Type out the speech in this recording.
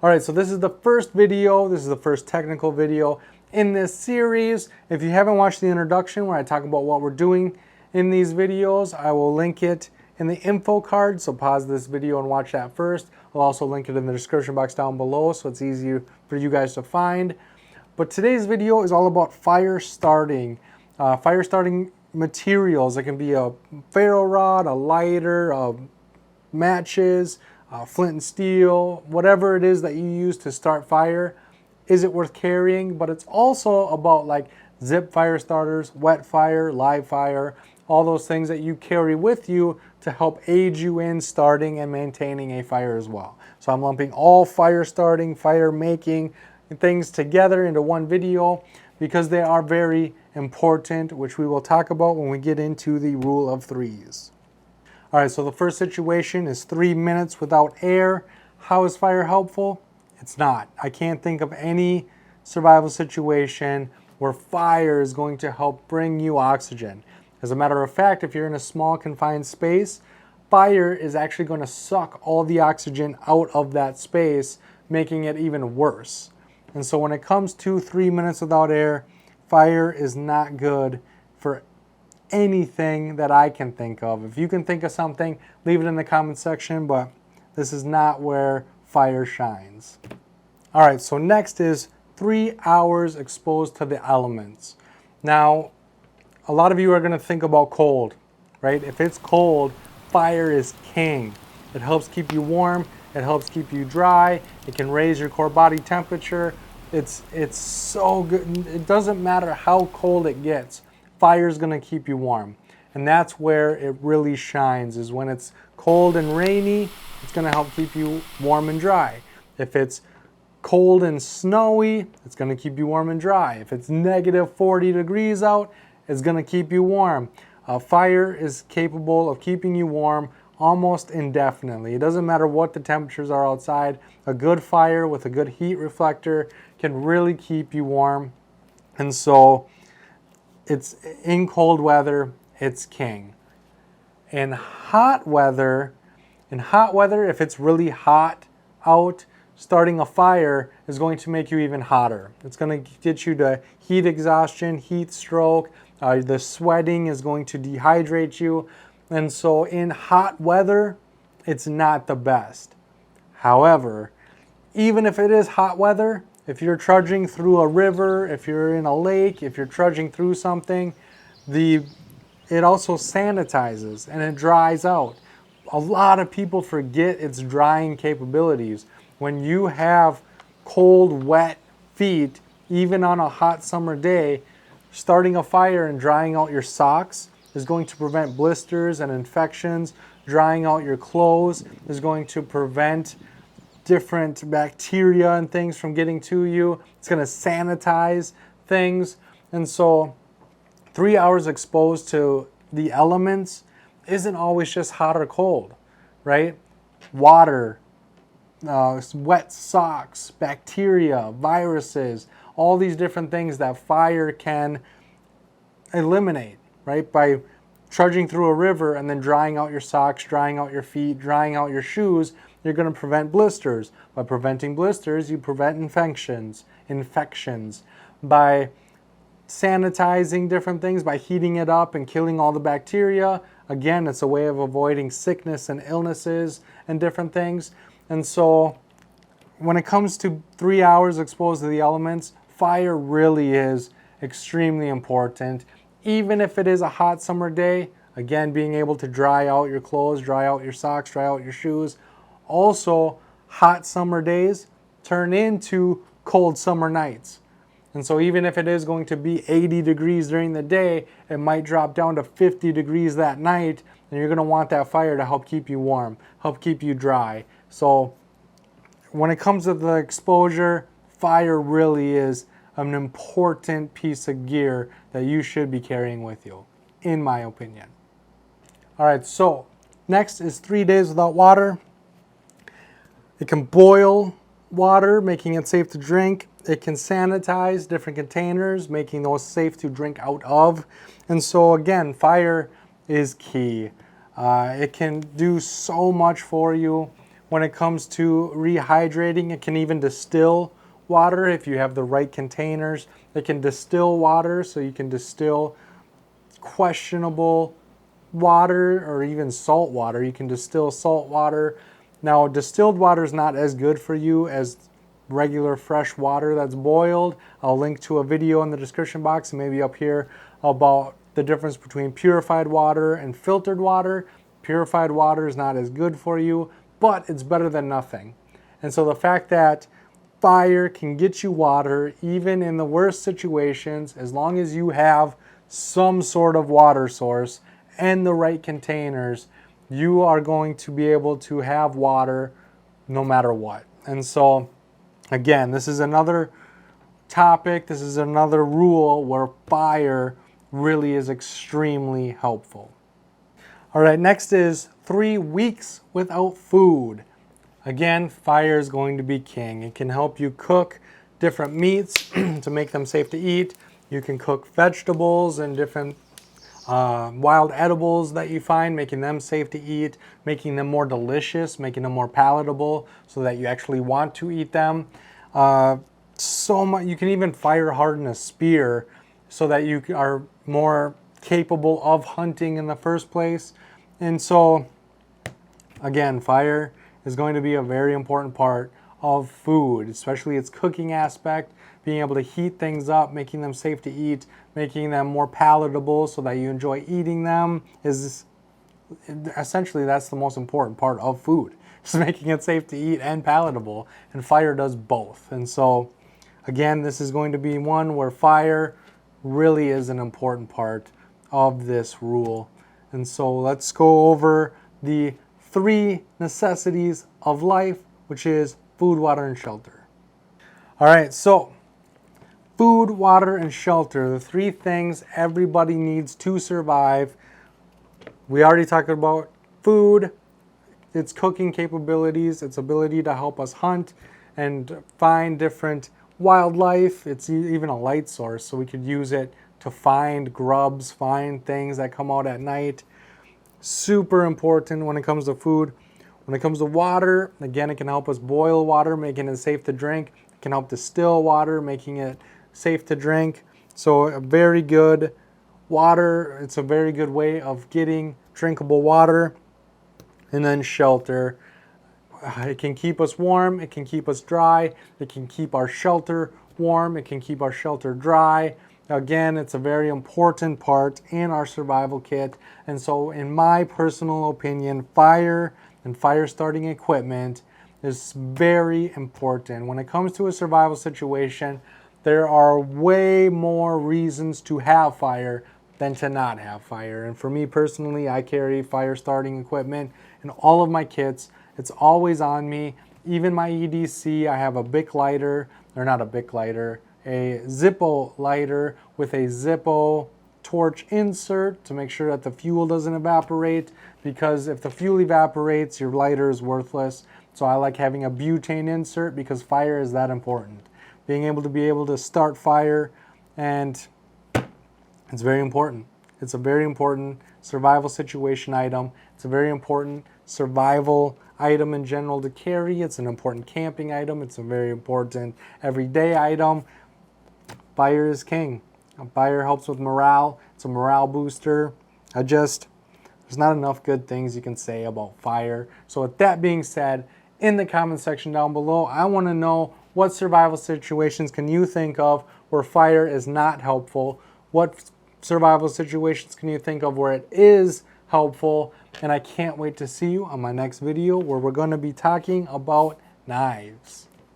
All right, so this is the first video. This is the first technical video in this series. If you haven't watched the introduction where I talk about what we're doing in these videos, I will link it in the info card, so pause this video and watch that first. I'll also link it in the description box down below so it's easier for you guys to find. But today's video is all about fire starting materials. It can be a ferro rod, a lighter, matches, flint and steel, whatever it is that you use to start fire. Is it worth carrying? But it's also about like zip fire starters, wet fire, live fire, all those things that you carry with you to help aid you in starting and maintaining a fire as well. So I'm lumping all fire starting, fire making things together into one video because they are very important, which we will talk about when we get into the rule of threes. All right, so the first situation is 3 minutes without air. How is fire helpful? It's not. I can't think of any survival situation where fire is going to help bring you oxygen. As a matter of fact, if you're in a small confined space, fire is actually going to suck all the oxygen out of that space, making it even worse. And so when it comes to 3 minutes without air, fire is not good for anything that I can think of. If you can think of something, leave it in the comment section, but this is not where fire shines. All right, so next is 3 hours exposed to the elements. Now, a lot of you are going to think about cold, right? If it's cold, fire is king. It helps keep you warm. It helps keep you dry. It can raise your core body temperature. It's so good. It doesn't matter how cold it gets. Fire is going to keep you warm. And that's where it really shines, is when it's cold and rainy, it's going to help keep you warm and dry. If it's cold and snowy, it's going to keep you warm and dry. If it's negative 40 degrees out, it's going to keep you warm. Fire is capable of keeping you warm almost indefinitely. It doesn't matter what the temperatures are outside. A good fire with a good heat reflector can really keep you warm. And so it's in cold weather, it's king. In hot weather, if it's really hot out, starting a fire is going to make you even hotter. It's going to get you to heat exhaustion, heat stroke. The sweating is going to dehydrate you. And so in hot weather, it's not the best. However, even if it is hot weather, if you're trudging through a river, if you're in a lake, if you're trudging through something, it also sanitizes and it dries out. A lot of people forget its drying capabilities. When you have cold, wet feet, even on a hot summer day, starting a fire and drying out your socks is going to prevent blisters and infections. Drying out your clothes is going to prevent different bacteria and things from getting to you. It's going to sanitize things. And so 3 hours exposed to the elements isn't always just hot or cold, right? Water, wet socks, bacteria, viruses, all these different things that fire can eliminate, right? By trudging through a river and then drying out your socks, drying out your feet, drying out your shoes, you're going to prevent blisters. By preventing blisters, you prevent infections. By sanitizing different things, by heating it up and killing all the bacteria, again, it's a way of avoiding sickness and illnesses and different things. And so when it comes to 3 hours exposed to the elements, fire really is extremely important. Even if it is a hot summer day, again, being able to dry out your clothes, dry out your socks, dry out your shoes. Also, hot summer days turn into cold summer nights. And so even if it is going to be 80 degrees during the day, it might drop down to 50 degrees that night, and you're going to want that fire to help keep you warm, help keep you dry. So when it comes to the exposure, fire really is an important piece of gear that you should be carrying with you, in my opinion. All right, so next is 3 days without water. It can boil water, making it safe to drink. It can sanitize different containers, making those safe to drink out of. And so again, fire is key. It can do so much for you when it comes to rehydrating. It can even distill water if you have the right containers. It can distill water, so you can distill questionable water or even salt water. You can distill salt water. Now, distilled water is not as good for you as regular fresh water that's boiled. I'll link to a video in the description box and maybe up here about the difference between purified water and filtered water. Purified water is not as good for you, but it's better than nothing. And so the fact that fire can get you water even in the worst situations, as long as you have some sort of water source and the right containers, you are going to be able to have water no matter what. And so again, this is another topic, this is another rule where fire really is extremely helpful. All right, next is 3 weeks without food. Again, fire is going to be king. It can help you cook different meats to make them safe to eat. You can cook vegetables and different wild edibles that you find, making them safe to eat, making them more delicious, making them more palatable so that you actually want to eat them. So much, you can even fire harden a spear so that you are more capable of hunting in the first place. And so again, fire is going to be a very important part of food, especially its cooking aspect, being able to heat things up, making them safe to eat, making them more palatable so that you enjoy eating them. Is essentially, that's the most important part of food, is making it safe to eat and palatable, and fire does both. And so again, this is going to be one where fire really is an important part of this rule. And so let's go over the 3 necessities of life, which is food, water, and shelter. All right, so food, water, and shelter, the 3 things everybody needs to survive. We already talked about food, its cooking capabilities, its ability to help us hunt and find different wildlife. It's even a light source, so we could use it to find grubs, find things that come out at night. Super important when it comes to food. When it comes to water, again, it can help us boil water, making it safe to drink. It can help distill water, making it safe to drink. So a very good water, it's a very good way of getting drinkable water. And then shelter. It can keep us warm, it can keep us dry, it can keep our shelter warm, it can keep our shelter dry. Again, it's a very important part in our survival kit. And so in my personal opinion, fire and fire starting equipment is very important. When it comes to a survival situation, there are way more reasons to have fire than to not have fire. And for me personally, I carry fire starting equipment in all of my kits. It's always on me. Even my EDC, I have a Bic lighter, or not a Bic lighter, a Zippo lighter with a Zippo torch insert to make sure that the fuel doesn't evaporate, because if the fuel evaporates, your lighter is worthless. So I like having a butane insert because fire is that important. Being able to start fire, and it's very important. It's a very important survival situation item. It's a very important survival item in general to carry. It's an important camping item. It's a very important everyday item. Fire is king. Fire helps with morale. It's a morale booster. There's not enough good things you can say about fire. So with that being said, in the comment section down below, I want to know, what survival situations can you think of where fire is not helpful? What survival situations can you think of where it is helpful? And I can't wait to see you on my next video where we're going to be talking about knives.